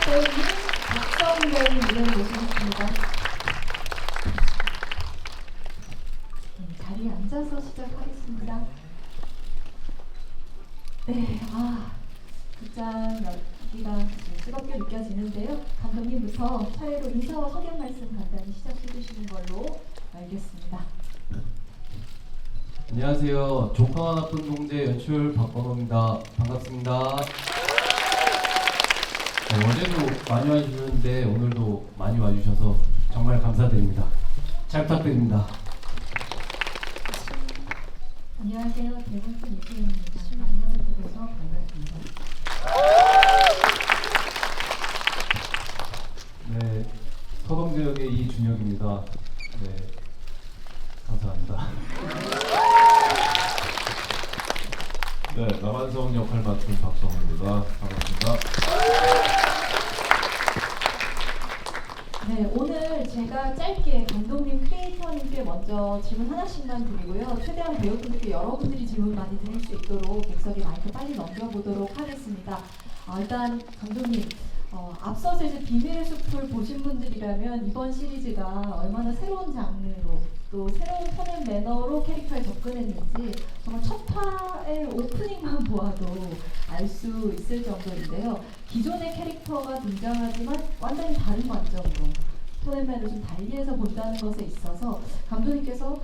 배우님, 박성훈 배우님 무대에 모시겠습니다. 자리에 앉아서 시작하겠습니다. 네, 극장 열기가 뜨겁게 느껴지는데요. 감독님부터 차례로 인사와 소개 말씀 간단히 시작해 주시는 걸로 알겠습니다. 안녕하세요. 조카와 나쁜 동재 연출 박건호입니다. 반갑습니다. 네, 어제도 많이 와주셨는데 오늘도 많이 와주셔서 정말 감사드립니다. 잘 부탁드립니다. 안녕하세요. 대본팀 이수연입니다. 만나게 돼서 반갑습니다. 네, 서동재 역의 이준혁입니다. 네, 감사합니다. 네, 남한성 역할 맡은 박성훈입니다. 반갑습니다. 네, 오늘 제가 짧게 감독님, 크리에이터님께 먼저 질문 하나씩만 드리고요. 최대한 배우분들께 여러분들이 질문 많이 드릴 수 있도록 객석에 마이크 빨리 넘겨보도록 하겠습니다. 일단 감독님, 앞서서 이제 비밀의 숲을 보신 분들이라면 이번 시리즈가 얼마나 새로운 장르로 또 새로운 톤 앤 매너로 캐릭터에 접근했는지 정말 첫 화의 오프닝만 보아도 알 수 있을 정도인데요. 기존의 캐릭터가 등장하지만 완전히 다른 관점으로 톤 앤 매너를 좀 달리해서 본다는 것에 있어서 감독님께서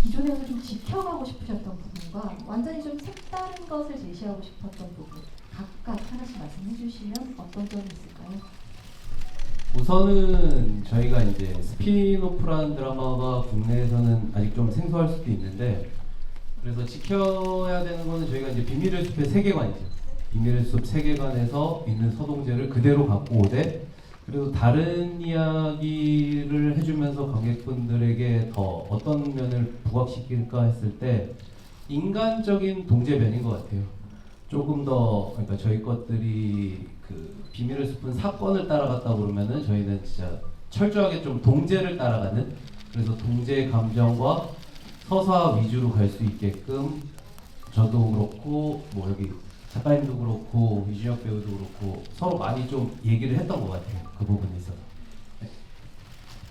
기존에서 좀 지켜가고 싶으셨던 부분과 완전히 좀 색다른 것을 제시하고 싶었던 부분 각각 하나씩 말씀해 주시면 어떤 점이 있을까요? 우선은 저희가 이제 스피노프라는 드라마가 국내에서는 아직 좀 생소할 수도 있는데, 그래서 지켜야 되는 거는 저희가 이제 비밀의 숲의 세계관이죠. 비밀의 숲 세계관에서 있는 서동재를 그대로 갖고 오되, 그리고 다른 이야기를 해주면서 관객분들에게 더 어떤 면을 부각시킬까 했을 때 인간적인 동재면인 것 같아요. 조금 더, 그러니까 저희 것들이 그 비밀의 숲은 사건을 따라갔다 그러면은 저희는 진짜 철저하게 좀 동재를 따라가는, 그래서 동재의 감정과 서사 위주로 갈 수 있게끔 저도 그렇고 뭐 여기 작가님도 그렇고 이준혁 배우도 그렇고 서로 많이 좀 얘기를 했던 것 같아요. 그 부분에 있어서. 네.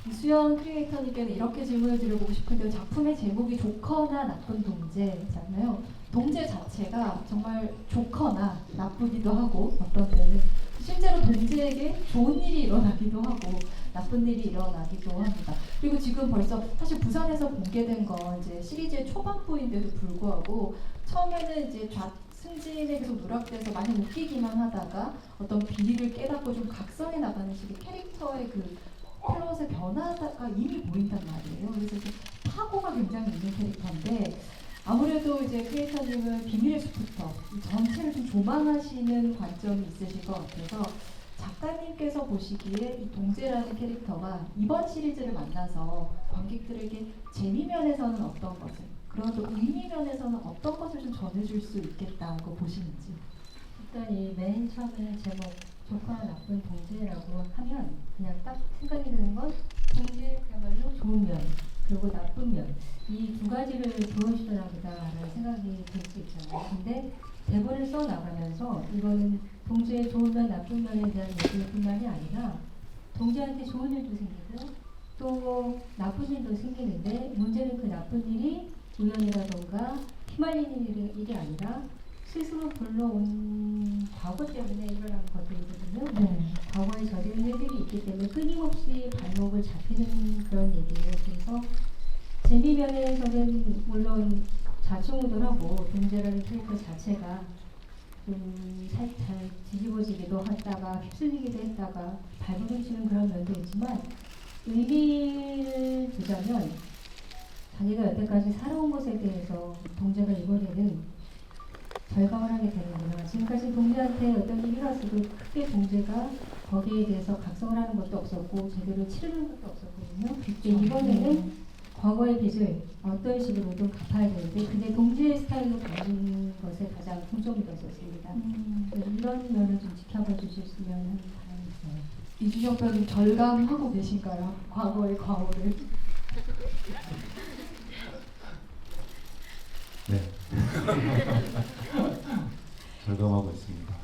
이수연 크리에이터님께는 이렇게 질문을 드려보고 싶은데요. 작품의 제목이 좋거나 나쁜 동재잖아요. 동재 자체가 정말 좋거나 나쁘기도 하고 어떤 때는 실제로 동재에게 좋은 일이 일어나기도 하고 나쁜 일이 일어나기도 합니다. 그리고 지금 벌써 사실 부산에서 공개된 건 이제 시리즈의 초반부인데도 불구하고 처음에는 이제 승진에 계속 누락돼서 많이 웃기기만 하다가 어떤 비리를 깨닫고 좀 각성해 나가는 식의 캐릭터의 그 플롯의 변화가 이미 보인단 말이에요. 그래서 이제 파고가 굉장히 있는 캐릭터인데 아무래도 이제 크리에이터님은 비밀의 숲부터 이 전체를 좀 조망하시는 관점이 있으실 것 같아서 작가님께서 보시기에 이 동재라는 캐릭터가 이번 시리즈를 만나서 관객들에게 재미 면에서는 어떤 것을, 그리고 또 의미 면에서는 어떤 것을 좀 전해줄 수 있겠다고 보시는지. 일단 이 맨 처음에 제목 좋거나 나쁜 동재라고 하면 그냥 딱 생각이 드는 건 동재야말로 좋은 면 그리고 나쁜 면 이 두 가지를 보여주시나 보다라는 생각이 들 수 있잖아요. 근데 대본을 써 나가면서 이거는 동재의 좋은 면 나쁜 면에 대한 얘기일 뿐만이 아니라 동재한테 좋은 일도 생기고 또 나쁜 일도 생기는데 문제는 그 나쁜 일이 우연이라던가 휘말리는 일이 아니라 스스로 불러온 과거 때문에 일어난 것들이거든요. 네. 과거에 저지른 일들이 있기 때문에 끊임없이 발목을 잡히는 그런 얘기예요. 그래서 재미면에서는 물론 좌충우돌하고 동재라는 캐릭터 자체가 좀 살짝 뒤집어지기도 했다가 휩쓸리기도 했다가 발버둥치는 그런 면도 있지만 의미를 두자면 자기가 여태까지 살아온 것에 대해서 동재가 이번에는 절감을 하게 되는구나. 지금까지 동재한테 어떤 일이 일어났어도 크게 동재가 거기에 대해서 각성을 하는 것도 없었고 제대로 치르는 것도 없었거든요. 근데 이번에는 과거의 빚을 어떤 식으로든 갚아야 되는데 그게 동재의 스타일로 가는 것에 가장 중점이 뒀었습니다. 이런 면을 좀 지켜봐 주셨으면 하는 바람이 있어요. 이준혁 배우님 절감하고 계신가요? 과거의 과오를. 네. 절감하고 있습니다.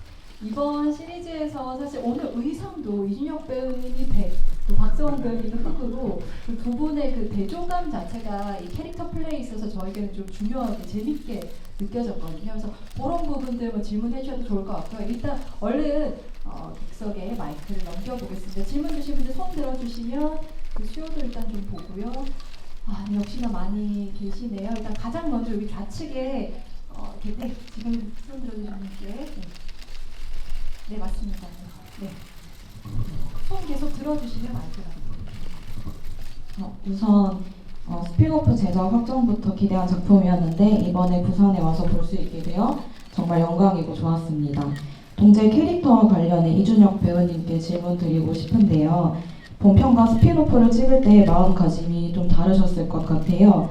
이번 시리즈에서 사실 오늘 의상도 이준혁 배우님이 백, 또 박서원 배우님이 흑으로 그 두 분의 그 대조감 자체가 이 캐릭터 플레이에 있어서 저에게는 좀 중요하게 재밌게 느껴졌거든요. 그래서 그런 부분들 뭐 질문해 주셔도 좋을 것 같고요. 일단 얼른 객석에 마이크를 넘겨보겠습니다. 질문 주신 분들 손 들어주시면 그 수요도 일단 좀 보고요. 아, 네, 역시나 많이 계시네요. 일단 가장 먼저 여기 좌측에 네, 지금 손 들어주신 분께 네, 맞습니다. 네. 손 계속 들어주시면 마이크가 우선 스피노프 제작 확정부터 기대한 작품이었는데 이번에 부산에 와서 볼 수 있게 되어 정말 영광이고 좋았습니다. 동재 캐릭터와 관련해 이준혁 배우님께 질문 드리고 싶은데요. 본편과 스피노프를 찍을 때 마음가짐이 좀 다르셨을 것 같아요.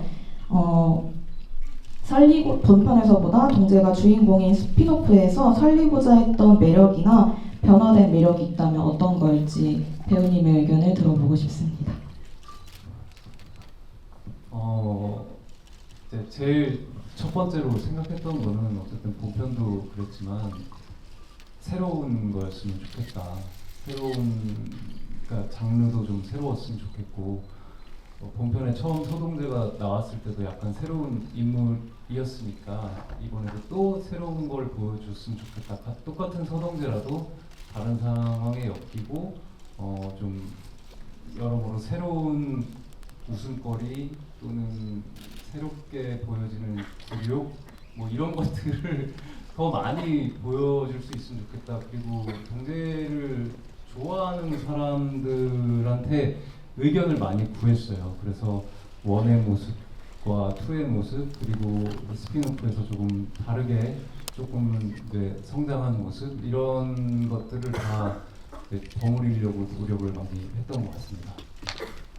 본편에서보다 동재가 주인공인 스피노프에서 살리고자 했던 매력이나 변화된 매력이 있다면 어떤 걸지 배우님의 의견을 들어보고 싶습니다. 이제 제일 첫 번째로 생각했던 거는 어쨌든 본편도 그랬지만 새로운 거였으면 좋겠다. 그러니까 장르도 좀 새로웠으면 좋겠고 본편에 처음 서동재가 나왔을 때도 약간 새로운 인물이었으니까 이번에도 또 새로운 걸 보여줬으면 좋겠다. 똑같은 서동재라도 다른 상황에 엮이고 좀 여러모로 새로운 웃음거리 또는 새롭게 보여지는 굴욕 뭐 이런 것들을 더 많이 보여줄 수 있으면 좋겠다. 그리고 동재를 좋아하는 사람들한테 의견을 많이 구했어요. 그래서 원의 모습과 투의 모습 그리고 스피노프에서 조금 다르게 조금 성장한 모습 이런 것들을 다 버무리려고 노력을 많이 했던 것 같습니다.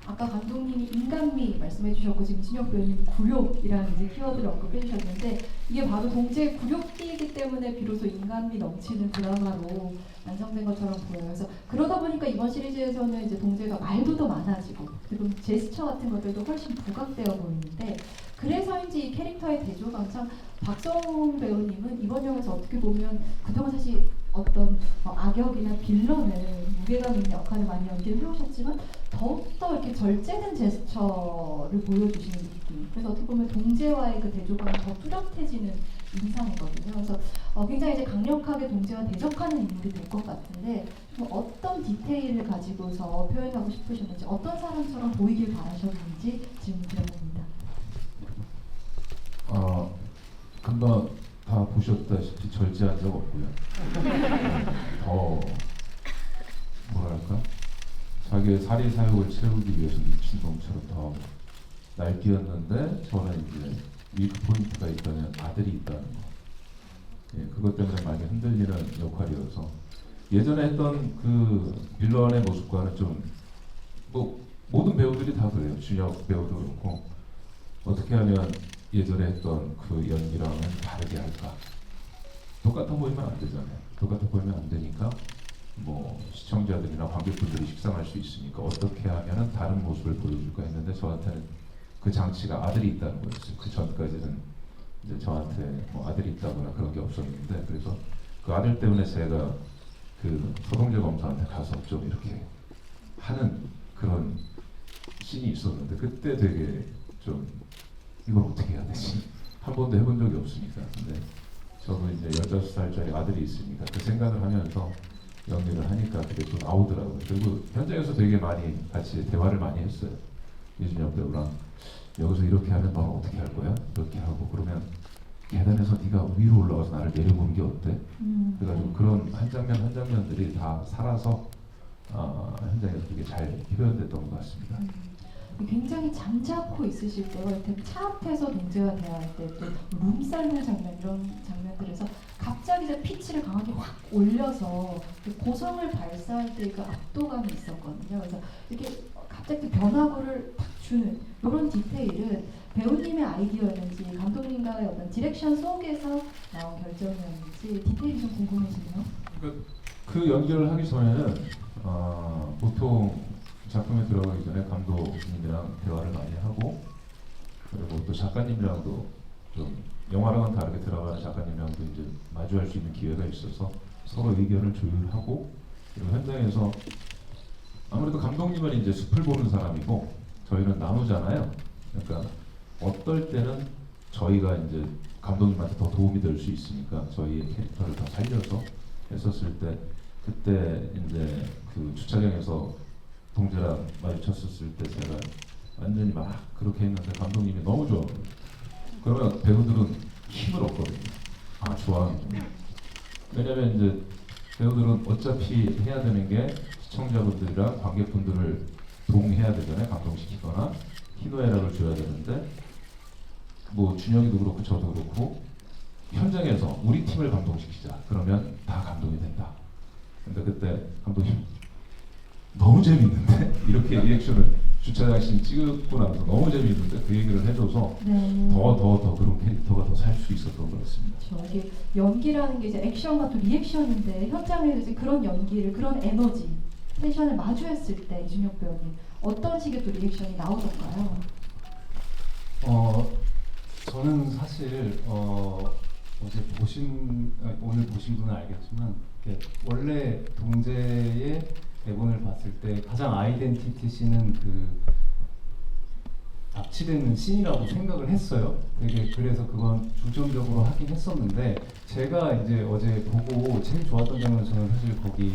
아까 감독님이 인간미 말씀해 주셨고 지금 이준혁 배우님이 굴욕이라는 이제 키워드를 언급해 주셨는데 이게 바로 동재의 굴욕기이기 때문에 비로소 인간미 넘치는 드라마로 완성된 것처럼 보여요. 그래서 그러다 보니까 이번 시리즈에서는 이제 동재가 말도 더 많아지고 그리고 제스처 같은 것들도 훨씬 부각되어 보이는데 그래서인지 이 캐릭터의 대조감 참 박성훈 배우님은 이번 영화에서 어떻게 보면 그동안 사실 어떤 악역이나 빌런을 무게감 있는 역할을 많이 연기를 해오셨지만 더욱더 이렇게 절제된 제스처를 보여주시는 느낌. 그래서 어떻게 보면 동재와의 그 대조감이 더 뚜렷해지는 인상이거든요. 그래서 굉장히 이제 강력하게 동재와 대적하는 인물이 될 것 같은데 좀 어떤 디테일을 가지고서 표현하고 싶으셨는지 어떤 사람처럼 보이길 바라셨는지 질문 드려봅니다. 금방 다 보셨다시피 절제한 적 없고요. 더 뭐랄까 자기의 사리 사욕을 채우기 위해서 미친놈처럼 더 날뛰었는데 저는 이제 위크 포인트가 있다면 아들이 있다는 거. 예, 그것 때문에 많이 흔들리는 역할이어서 예전에 했던 그 빌런의 모습과는 좀 뭐 모든 배우들이 다 그래요. 준혁 배우도 그렇고 어떻게 하면 예전에 했던 그 연기랑은 다르게 할까? 똑같아 보이면 안 되잖아요. 똑같아 보이면 안 되니까 뭐 시청자들이나 관객분들이 식상할 수 있으니까 어떻게 하면은 다른 모습을 보여줄까 했는데 저한테는 그 장치가 아들이 있다는 거였어요. 그 전까지는 이제 저한테 뭐 아들이 있다거나 그런 게 없었는데 그래서 그 아들 때문에 제가 그 서동재 검사한테 가서 좀 이렇게 하는 그런 씬이 있었는데 그때 되게 좀 이걸 어떻게 해야 되지? 한 번도 해본 적이 없으니까. 근데 저도 이제 15살짜리 아들이 있으니까 그 생각을 하면서 연기를 하니까 그게 또 나오더라고요. 그리고 현장에서 되게 많이 같이 대화를 많이 했어요. 이준혁 배우랑 여기서 이렇게 하면 너는 어떻게 할 거야? 이렇게 하고 그러면 계단에서 네가 위로 올라가서 나를 내려보는 게 어때? 그래가지고 그런 한 장면 한 장면들이 다 살아서 현장에서 되게 잘 표현됐던 것 같습니다. 굉장히 잠자코 있으실 때와 이렇게 차 앞에서 동재와 대화할 때 또 룸살롱 장면 이런 장면들에서 갑자기 이제 피치를 강하게 확 올려서 그 고성을 발사할 때 그 압도감이 있었거든요. 그래서 이렇게 갑자기 변화구를 탁 주는 이런 디테일은 배우님의 아이디어였는지 감독님과의 어떤 디렉션 속에서 나온 결정이었는지 디테일이 좀 궁금해지네요. 그 연기를 하기 전에는 보통 작품에 들어가기 전에 감독님이랑 대화를 많이 하고 그리고 또 작가님이랑도 좀 영화랑은 다르게 드라마나 작가님이랑도 이제 마주할 수 있는 기회가 있어서 서로 의견을 조율하고, 그리고 현장에서 아무래도 감독님은 이제 숲을 보는 사람이고 저희는 나무잖아요. 그러니까 어떨 때는 저희가 이제 감독님한테 더 도움이 될 수 있으니까 저희의 캐릭터를 더 살려서 했었을 때, 그때 이제 그 주차장에서 동재랑 마주쳤었을 때 제가 완전히 막 그렇게 했는데 감독님이 너무 좋아하거든요. 그러면 배우들은 힘을 얻거든요. 아, 좋아하는구나. 왜냐면 이제 배우들은 어차피 해야 되는 게 시청자분들이랑 관객분들을 동해야 되잖아요. 감동시키거나 희노애락을 줘야 되는데, 뭐 준혁이도 그렇고 저도 그렇고 현장에서 우리 팀을 감동시키자 그러면 다 감동이 된다. 근데 그때 감독님 너무 재밌는데 이렇게 리액션을 주차장 씬 찍고 나서 너무 재밌는데 그 얘기를 해줘서 네. 더 그런 캐릭터가 더 살 수 있었던 것 같습니다. 이게 연기라는 게 이제 액션과 또 리액션인데 현장에서 이제 그런 연기를, 그런 에너지, 텐션을 마주했을 때 이준혁 배우님 어떤 식의 또 리액션이 나오던가요? 저는 사실 오늘 보신 분은 알겠지만 원래 동재의 대본을 봤을 때 가장 아이덴티티 씬은 그 납치되는 씬이라고 생각을 했어요. 되게 그래서 그건 중점적으로 하긴 했었는데, 제가 이제 어제 보고 제일 좋았던 장면은 저는 사실 거기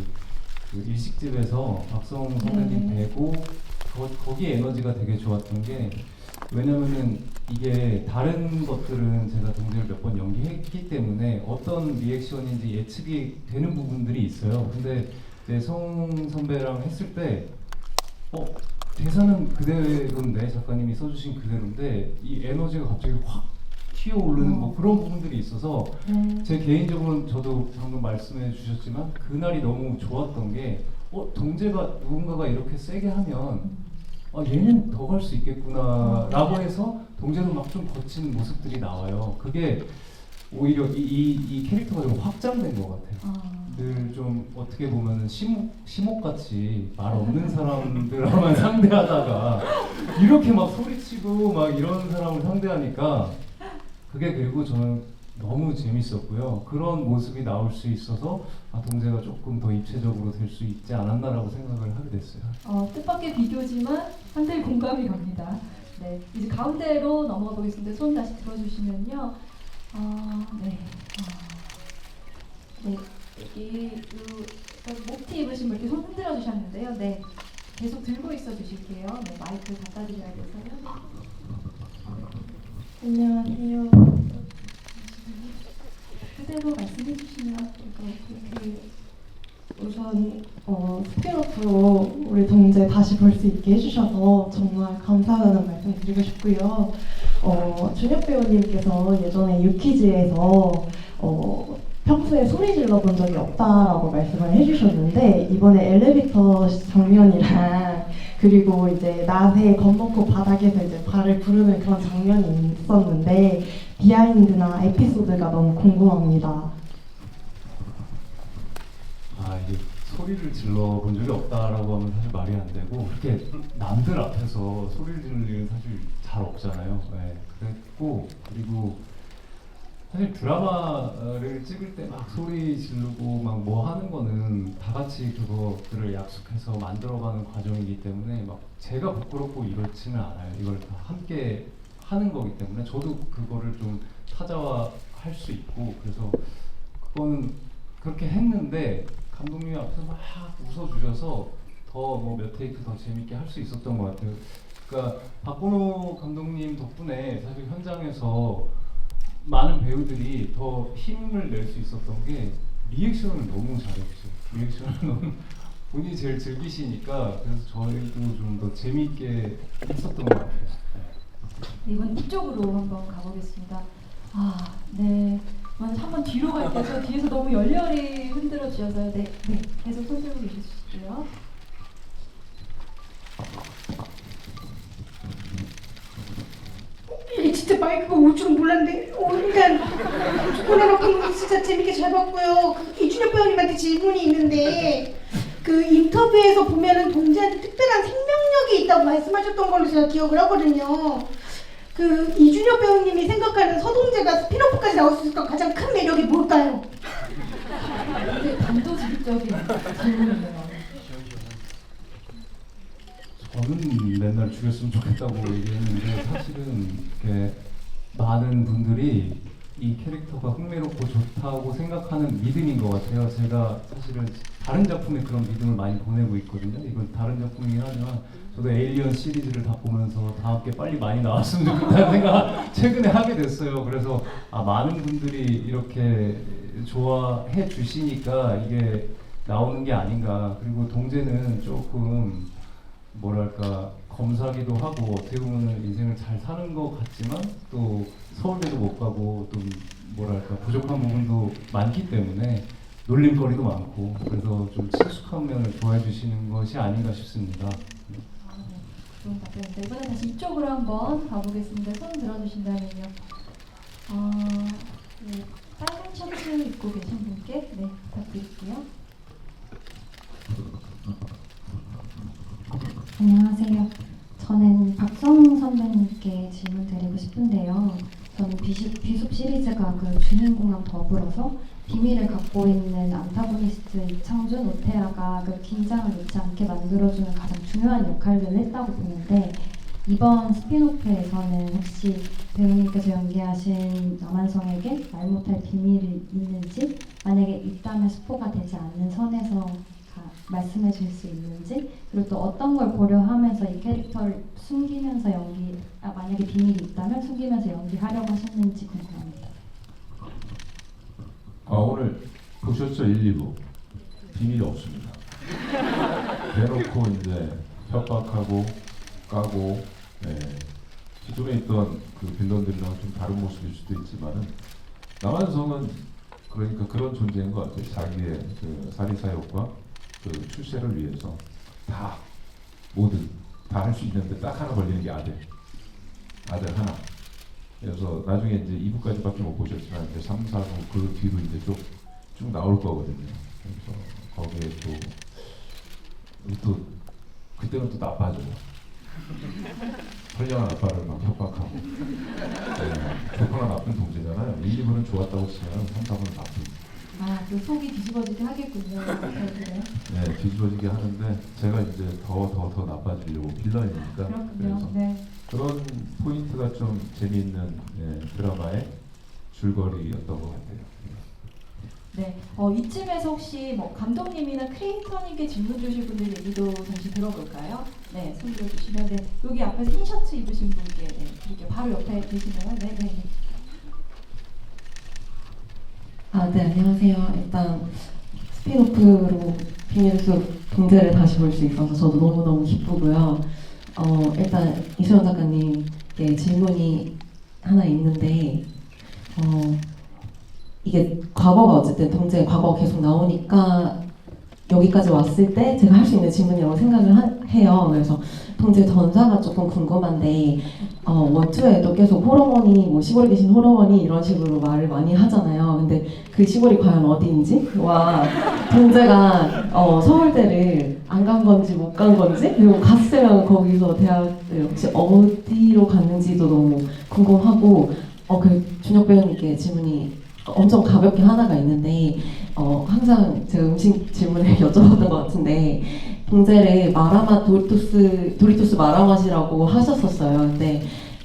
그 일식집에서 박성웅 선배님 뵈고 거기 에너지가 되게 좋았던 게, 왜냐면은 이게 다른 것들은 제가 동재를 몇 번 연기했기 때문에 어떤 리액션인지 예측이 되는 부분들이 있어요. 근데 이제 성웅 선배랑 했을 때 대사는 그대로인데, 작가님이 써주신 그대로인데 이 에너지가 갑자기 확 튀어오르는 뭐 그런 부분들이 있어서 제 개인적으로는 저도 방금 말씀해 주셨지만 그날이 너무 좋았던 게 동재가 누군가가 이렇게 세게 하면 얘는 더 갈 수 있겠구나 라고 해서 동재는 막 좀 거친 모습들이 나와요. 그게 오히려 이 캐릭터가 좀 확장된 것 같아요. 늘 좀 어떻게 보면은 심옥같이 말 없는 사람들만 상대하다가 이렇게 막 소리치고 막 이런 사람을 상대하니까 그게, 그리고 저는 너무 재밌었고요. 그런 모습이 나올 수 있어서 동재가 조금 더 입체적으로 될 수 있지 않았나라고 생각을 하게 됐어요. 뜻밖의 비교지만 상당히 공감이 갑니다. 네, 이제 가운데로 넘어가 보겠습니다. 손 다시 들어주시면요. 네, 여기 목티 입으신 분 이렇게 손 흔들어 주셨는데요. 네, 계속 들고 있어 주실게요. 네, 마이크 갖다 드려야 돼서요. 안녕하세요. 그대로 말씀해 주시면 될것 우선 스피노프로 우리 동재 다시 볼 수 있게 해주셔서 정말 감사하다는 말씀 드리고 싶고요. 준혁 배우님께서 예전에 유퀴즈에서 평소에 소리 질러 본 적이 없다라고 말씀을 해주셨는데, 이번에 엘리베이터 장면이랑 그리고 이제 낮에 겁먹고 바닥에서 이제 발을 구르는 그런 장면이 있었는데 비하인드나 에피소드가 너무 궁금합니다. 이게 소리를 질러 본 적이 없다라고 하면 사실 말이 안 되고, 그렇게 남들 앞에서 소리를 지르는 일은 사실 잘 없잖아요. 네, 그랬고, 그리고 사실 드라마를 찍을 때 막 소리 지르고 막 뭐 하는 거는 다 같이 그거들을 약속해서 만들어가는 과정이기 때문에 막 제가 부끄럽고 이렇지는 않아요. 이걸 다 함께 하는 거기 때문에 저도 그거를 좀 타자화할 수 있고, 그래서 그거는 그렇게 했는데 감독님이 앞에서 막 웃어주셔서 더 뭐 몇 테이크 더 재밌게 할 수 있었던 것 같아요. 그러니까 박건호 감독님 덕분에 사실 현장에서 많은 배우들이 더 힘을 낼 수 있었던 게 리액션을 너무 잘해주세요. 리액션을 너무 본인이 제일 즐기시니까, 그래서 저희도 좀 더 재미있게 했었던 것 같아요. 이번 이쪽으로 한번 가보겠습니다. 네. 한번 뒤로 갈게요. 저 뒤에서 너무 열렬히 흔들어 주셔서요. 네, 계속 손 들고 계시고요. 진짜 마이크가 올 줄은 몰랐는데 일단 코로나 방송 진짜 재밌게 잘 봤고요. 이준혁 배우님한테 질문이 있는데, 그 인터뷰에서 보면은 동재한테 특별한 생명력이 있다고 말씀하셨던 걸로 제가 기억을 하거든요. 그 이준혁 배우님이 생각하는 서동재가 스피노프까지 나올 수 있을까 가장 큰 매력이 뭘까요? 굉장히 단도직입적인 질문이네요. 저는 맨날 죽였으면 좋겠다고 얘기했는데 사실은 이렇게 많은 분들이 이 캐릭터가 흥미롭고 좋다고 생각하는 믿음인 것 같아요. 제가 사실은 다른 작품에 그런 믿음을 많이 보내고 있거든요. 이건 다른 작품이긴 하지만 저도 에일리언 시리즈를 다 보면서 다음 게 빨리 많이 나왔으면 좋겠다는 생각 최근에 하게 됐어요. 그래서 많은 분들이 이렇게 좋아해 주시니까 이게 나오는 게 아닌가. 그리고 동재는 조금 뭐랄까 검사기도 하고 어떻게 보면 인생을 잘 사는 것 같지만 또 서울대도 못 가고 또 뭐랄까 부족한 부분도 많기 때문에 놀림거리도 많고 그래서 좀 친숙한 면을 좋아해 주시는 것이 아닌가 싶습니다. 좋은 답변입니다. 이번에 다시 이쪽으로 한번 가보겠습니다. 손 들어주신다면요. 네, 빨간 셔츠 입고 계신 분께 네, 부탁드릴게요. 안녕하세요. 저는 박선웅 선배님께 질문 드리고 싶은데요. 저는 비숲 시리즈가 그 주인공랑 더불어서 비밀을 갖고 있는 안타고니스트 이창준, 오테아가 그 긴장을 놓지 않게 만들어주는 가장 중요한 역할들을 했다고 보는데 이번 스피노프에서는 혹시 배우님께서 연기하신 남한성에게 말 못할 비밀이 있는지 만약에 있다면 스포가 되지 않는 선에서 말씀해 줄 수 있는지 그리고 또 어떤 걸 고려하면서 이 캐릭터를 숨기면서 만약에 비밀이 있다면 숨기면서 연기하려고 하셨는지 궁금합니다. 오늘 보셨죠? 1, 2부 비밀이 없습니다. 대놓고 이제 협박하고 까고 기존에 있던 그 빌런들이랑 좀 다른 모습일 수도 있지만은 남한성은 그러니까 그런 존재인 것 같아요. 자기의 그 사리사욕과 그 출세를 위해서 다 뭐든 다 할 수 있는데 딱 하나 걸리는 게 아들 하나. 그래서 나중에 이제 2부까지밖에 못 보셨지만 이제 3, 4부 그 뒤로 이제 쭉 나올 거거든요. 그래서 거기에 또 그때는 또 나빠져요. 헐령한 아빠를 막 협박하고 좋거나 나쁜 동재잖아요. 1, 2부는 좋았다고 치면 3, 4부는 나쁜. 그 속이 뒤집어지게 하겠군요. 네, 뒤집어지게 하는데 제가 이제 더 나빠지려고 빌런이니까 그렇군요. 그래서 네. 그런 포인트가 좀 재미있는 드라마의 줄거리였던 것 같아요. 네, 이쯤에서 혹시 뭐 감독님이나 크리에이터님께 질문 주실 분들 얘기도 잠시 들어볼까요? 네, 손 들어주시면 네, 여기 앞에서 흰 셔츠 입으신 분께 네, 드릴게요. 바로 옆에 계시나요? 네, 네, 네. 네, 안녕하세요. 일단 스피노프로 비밀의 숲 동재를 다시 볼 수 있어서 저도 너무너무 기쁘고요. 일단 이수연 작가님께 질문이 하나 있는데 이게 과거가 어쨌든 동재 과거가 계속 나오니까 여기까지 왔을 때 제가 할 수 있는 질문이라고 생각을 해요. 그래서 동재 전사가 조금 궁금한데 원투에도 계속 호러머니 뭐 시골에 계신 호러머니 이런 식으로 말을 많이 하잖아요. 근데 그 시골이 과연 어디인지와 동재가 서울대를 안 간 건지 못 간 건지 그리고 갔으면 거기서 대학을 혹시 어디로 갔는지도 너무 궁금하고 그 준혁 배우님께 질문이 엄청 가볍게 하나가 있는데 항상 제가 음식 질문을 여쭤봤던 것 같은데 동재를 마라맛 도리토스 마라맛이라고 하셨었어요. 근데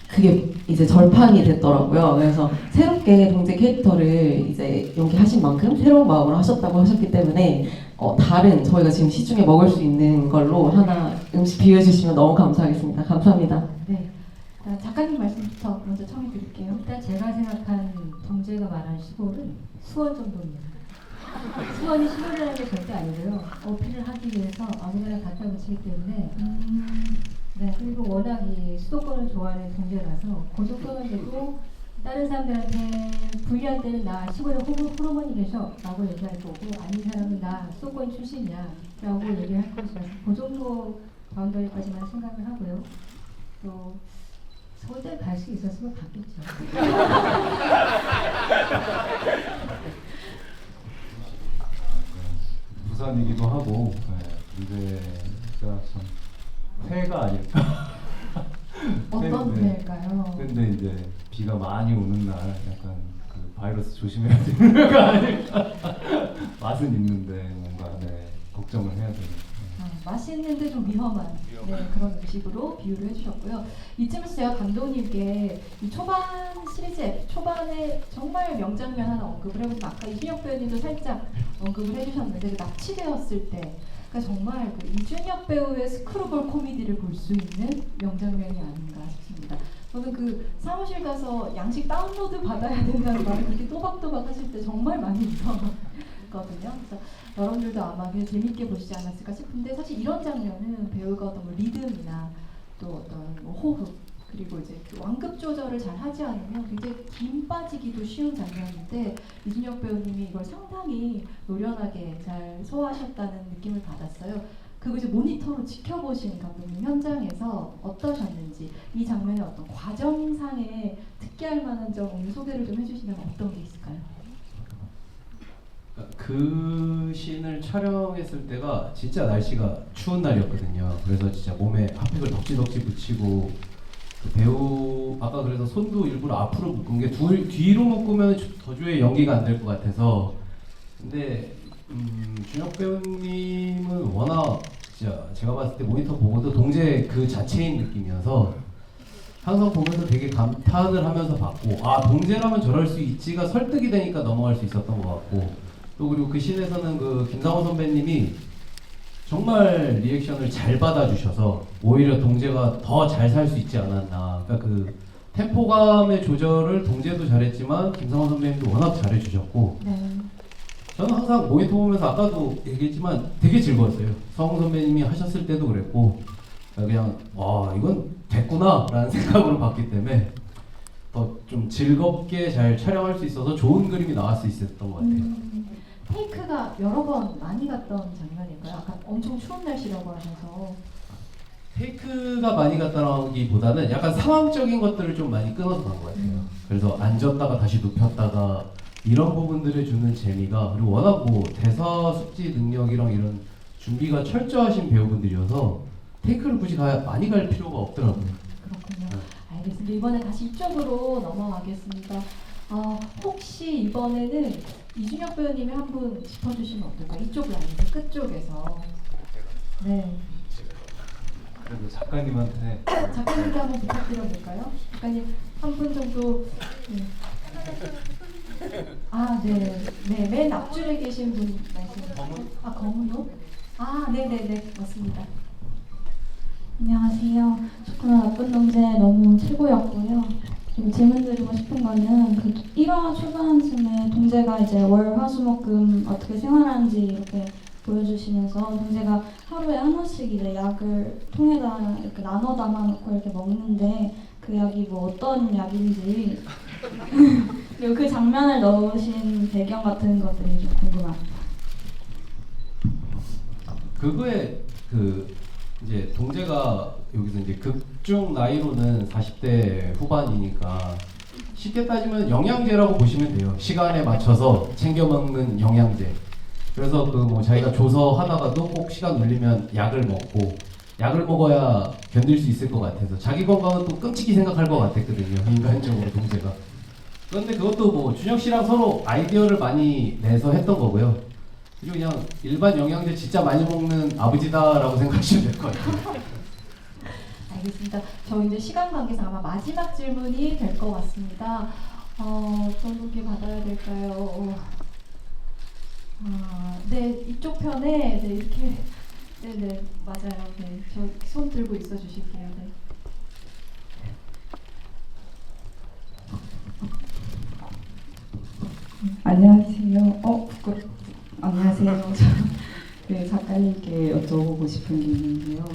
그게 이제 절판이 됐더라고요. 그래서 새롭게 동재 캐릭터를 이제 연기하신 만큼 새로운 마음으로 하셨다고 하셨기 때문에 다른 저희가 지금 시중에 먹을 수 있는 걸로 하나 음식 비유해 주시면 너무 감사하겠습니다. 감사합니다. 네. 작가님 말씀부터 먼저 청해 드릴게요. 일단 제가 생각한 동재가 말한 시골은 수원 정도입니다. 수원이 시골이라는 게 절대 아니고요. 어필을 하기 위해서 아무거나 갖다 붙이기 때문에 네, 그리고 워낙 이 수도권을 좋아하는 동재라서 그 정도는 돼도 다른 사람들한테 불리할 때는 나 시골에 호르몬이 계셔 라고 얘기할 거고 아닌 사람은 나 수도권 출신이야 라고 얘기할 것이라서 그 정도 바운더리까지만 생각을 하고요. 또 서울대 갈 수 있었으면 갔겠죠. 부산이기도 하고 근데가 참 회가 아닐까 어떤 네. 배일까요? 근데 이제 비가 많이 오는 날 약간 그 바이러스 조심해야 되는 거 아닐까. 맛은 있는데 뭔가 네, 걱정을 해야 되는. 맛있는데 좀 위험한 그런 음식으로 비유를 해주셨고요. 이쯤에서 제가 감독님께 이 초반 시리즈 초반에 정말 명장면 하나 언급을 해보면 아까 이준혁 배우님도 살짝 언급을 해주셨는데 그 납치되었을 때 그러니까 정말 그 이준혁 배우의 스크루볼 코미디를 볼 수 있는 명장면이 아닌가 싶습니다. 저는 그 사무실 가서 양식 다운로드 받아야 된다는 말을 그렇게 또박또박 하실 때 정말 많이 웃었거든요. 그래서 여러분들도 아마 그냥 재밌게 보시지 않았을까 싶은데 사실 이런 장면은 배우가 어떤 뭐 리듬이나 또 어떤 뭐 호흡 그리고 이제 그 완급 조절을 잘 하지 않으면 굉장히 김 빠지기도 쉬운 장면인데 이준혁 배우님이 이걸 상당히 노련하게 잘 소화하셨다는 느낌을 받았어요. 그거 이제 모니터로 지켜보신 감독님 현장에서 어떠셨는지 이 장면의 어떤 과정상에 특기할 만한 점 소개를 좀 해주신다면 어떤 게 있을까요? 그 씬을 촬영했을 때가 진짜 날씨가 추운 날이었거든요. 그래서 진짜 몸에 핫팩을 덕지덕지 붙이고 그 배우 아까 그래서 손도 일부러 앞으로 묶은 게 뒤로 묶으면 도저히 연기가 안 될 것 같아서. 근데 준혁 배우님은 워낙 진짜 제가 봤을 때 모니터 보고도 동재 그 자체인 느낌이어서 항상 보면서 되게 감탄을 하면서 봤고 아 동재라면 저럴 수 있지가 설득이 되니까 넘어갈 수 있었던 것 같고 또 그리고 그 씬에서는 그 김상호 선배님이 정말 리액션을 잘 받아주셔서 오히려 동재가 더 잘 살 수 있지 않았나. 그러니까 그 템포감의 조절을 동재도 잘했지만 김상호 선배님도 워낙 잘해주셨고 저는 항상 모니터 보면서 아까도 얘기했지만 되게 즐거웠어요. 성우 선배님이 하셨을 때도 그랬고 그냥 와 이건 됐구나 라는 생각으로 봤기 때문에 더 좀 즐겁게 잘 촬영할 수 있어서 좋은 그림이 나올 수 있었던 것 같아요. 테이크가 여러 번 많이 갔던 장면일까요? 아까 엄청 추운 날씨라고 하셔서 테이크가 많이 갔다라기보다는 약간 상황적인 것들을 좀 많이 끊어서 간 것 같아요. 그래서 앉았다가 다시 눕혔다가 이런 부분들을 주는 재미가 그리고 워낙 뭐 대사 숙지 능력이랑 이런 준비가 철저하신 배우분들이어서 테이크를 굳이 많이 갈 필요가 없더라고요. 그렇군요. 알겠습니다. 이번에 다시 이쪽으로 넘어가겠습니다. 혹시 이번에는 이준혁 배우님이 한 분 짚어주시면 어떨까요? 이쪽 라인에서 끝쪽에서 네. 그래도 작가님한테 작가님께 한번 부탁드려 볼까요? 작가님 한 분 정도. 네, 맨 앞줄에 계신 분 말씀해주세요. 검은 옷? 네네네, 맞습니다. 안녕하세요. 좋거나 나쁜 동재 너무 최고였고요. 그리고 질문 드리고 싶은 거는 그 1화 초반쯤에 동재가 이제 월, 화, 수, 목, 금 어떻게 생활하는지 이렇게 보여주시면서 동재가 하루에 하나씩 이제 약을 통에다 이렇게 나눠 담아놓고 이렇게 먹는데 그 약이 뭐 어떤 약인지 그리고 그 장면을 넣으신 배경 같은 것들이 좀 궁금합니다. 그거에 이제 동재가 여기서 이제 극중 나이로는 40대 후반이니까 쉽게 따지면 영양제라고 보시면 돼요. 시간에 맞춰서 챙겨 먹는 영양제. 그래서 그 뭐 자기가 조서 하다가도 꼭 시간 눌리면 약을 먹고 약을 먹어야 견딜 수 있을 것 같아서 자기 건강은 또 끔찍히 생각할 것 같았거든요. 인간적으로 동재가. 그런데 그것도 뭐 준혁 씨랑 서로 아이디어를 많이 내서 했던 거고요. 그리고 그냥 일반 영양제 진짜 많이 먹는 아버지다라고 생각하시면 될 것 같아요. 알겠습니다. 저 이제 시간 관계상 아마 마지막 질문이 될 것 같습니다. 어떤 분께 받아야 될까요? 네, 이쪽 편에 네, 이렇게 네, 맞아요. 네, 저 손 들고 있어 주실게요. 네. 안녕하세요. 안녕하세요. 그 작가님께 여쭤보고 싶은 게 있는데요.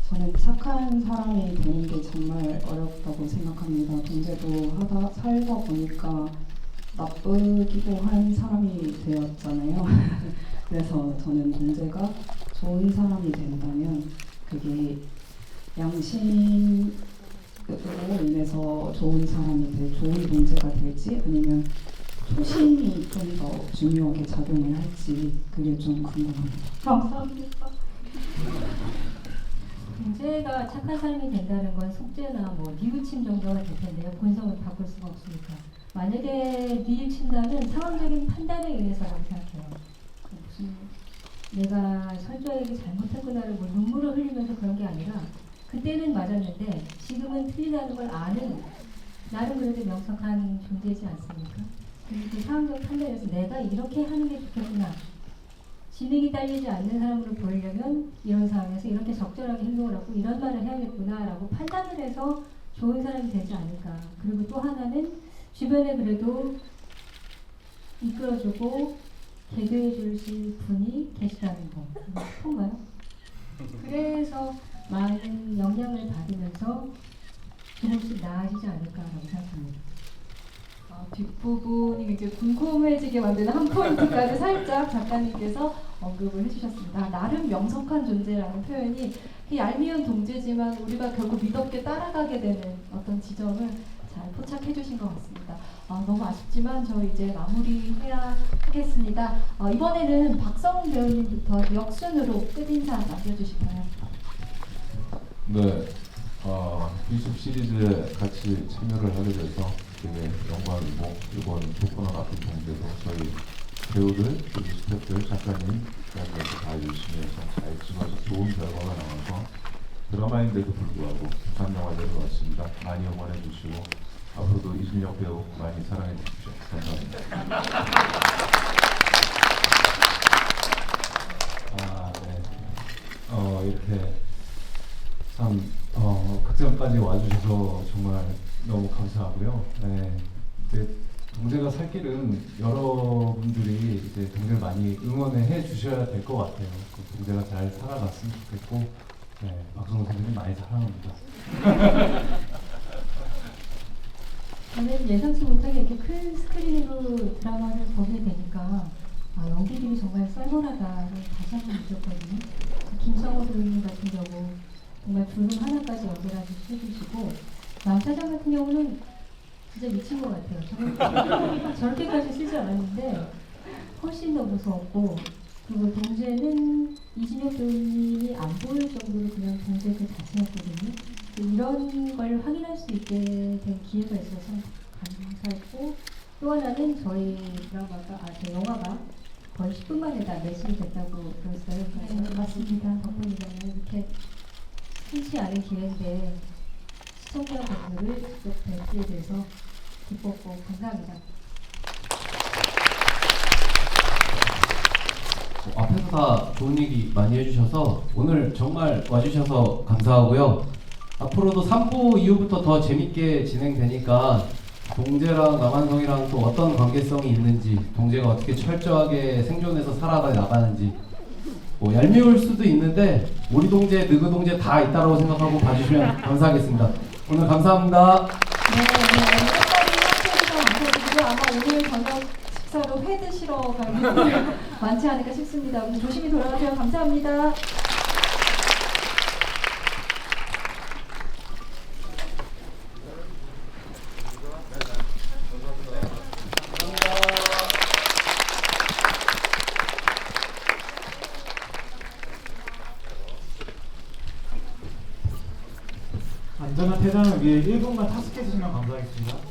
저는 착한 사람이 되는 게 정말 어렵다고 생각합니다. 동재도 살다 보니까 나쁘기도 한 사람이 되었잖아요. 그래서 저는 동재가 좋은 사람이 된다면 그게 양심으로 인해서 좋은 사람이 좋은 동재가 될지 아니면 초심이 좀 더 중요하게 작용을 할지 그게 좀 궁금합니다. 감사합니다. 동재가 착한 사람이 된다는 건 속죄나 뭐 뉘우침 정도가 될 텐데요. 본성을 바꿀 수가 없으니까. 만약에 뉘우친다면 상황적인 판단에 의해서라고 생각해요. 무슨 내가 설조에게 잘못했구나를 뭐 눈물을 흘리면서 그런 게 아니라 그때는 맞았는데 지금은 틀리다는 걸 아는 나름 그래도 명석한 존재이지 않습니까? 그 상황적 판단에서 내가 이렇게 하는 게 좋겠구나. 지능이 딸리지 않는 사람으로 보이려면 이런 상황에서 이렇게 적절하게 행동을 하고 이런 말을 해야겠구나라고 판단을 해서 좋은 사람이 되지 않을까. 그리고 또 하나는 주변에 그래도 이끌어주고 개교해 주실 분이 계시다는 거. 싶은가요? 그래서 많은 영향을 받으면서 조금씩 나아지지 않을까라고 생각합니다. 뒷부분이 굉장히 궁금해지게 만드는 한 포인트까지 살짝 작가님께서 언급을 해주셨습니다. 나름 명석한 존재라는 표현이 얄미운 동재지만 우리가 결국 믿었게 따라가게 되는 어떤 지점을 잘 포착해 주신 것 같습니다. 너무 아쉽지만 저 이제 마무리해야 하겠습니다. 이번에는 박성훈 배우님부터 역순으로 끝인사 남겨주실까요? 네, 비숲 시리즈에 같이 참여를 하게 돼서 되게 영광이고 이번 좋거나 나쁜 동재도 저희 배우들, 그리고 스태프들, 작가님까지 다 열심히 해서 잘 찍어서 좋은 결과가 나와서 드라마인데도 불구하고 부산 영화제로 왔습니다. 많이 응원해 주시고 앞으로도 이준혁 배우 많이 사랑해 주십시오. 감사합니다. 네. 이렇게 참 극장까지 와주셔서 정말 너무 감사하고요. 네. 이제 동재가 살 길은 여러분들이 이제 동재를 많이 응원해 주셔야 될 것 같아요. 동재가 잘 살아갔으면 좋겠고, 네, 박성훈 선생님 많이 사랑합니다. 저는 예상치 못하게 이렇게 큰 스크린으로 드라마를 보게 되니까 연기들이 정말 썰벌하다를 다시 한번 느꼈거든요. 김성호 배우님 같은 경우 정말 불금 하나까지 연기를 해주시고 남차장 같은 경우는 진짜 미친 것 같아요. 저는 저렇게까지 쓰지 않았는데 훨씬 더 무서웠고 그리고 동재는 이준혁 배우님이 안 보일 정도로 그냥 동재 그 자체였거든요. 이런 걸 확인할 수 있게 된 기회가 있어서 감사했고 또 하나는 저희 드라마가 제 영화가 거의 10분 만에 다 매진이 됐다고 들었어요. 네, 맞습니다. 덕분이잖아요. 이렇게 흔치 않은 기회인데 시청자분들을 직접 뵙게 돼서 기뻤고 감사합니다. 앞에서 다 좋은 얘기 많이 해주셔서 오늘 정말 와주셔서 감사하고요. 앞으로도 3부 이후부터 더 재밌게 진행되니까 동재랑 남한성이랑 또 어떤 관계성이 있는지, 동재가 어떻게 철저하게 생존해서 살아나가는지, 뭐 얄미울 수도 있는데 우리 동재, 느그 동재 다 있다고 생각하고 봐주시면 감사하겠습니다. 오늘 감사합니다. 네, 오늘 감사드리고 아마 오늘 저녁 식사로 회 드시러 갈 분이 많지 않을까 싶습니다. 오늘 조심히 돌아가세요. 감사합니다. 안전한 퇴장을 위해 1분간 타숙해 주시면 감사하겠습니다.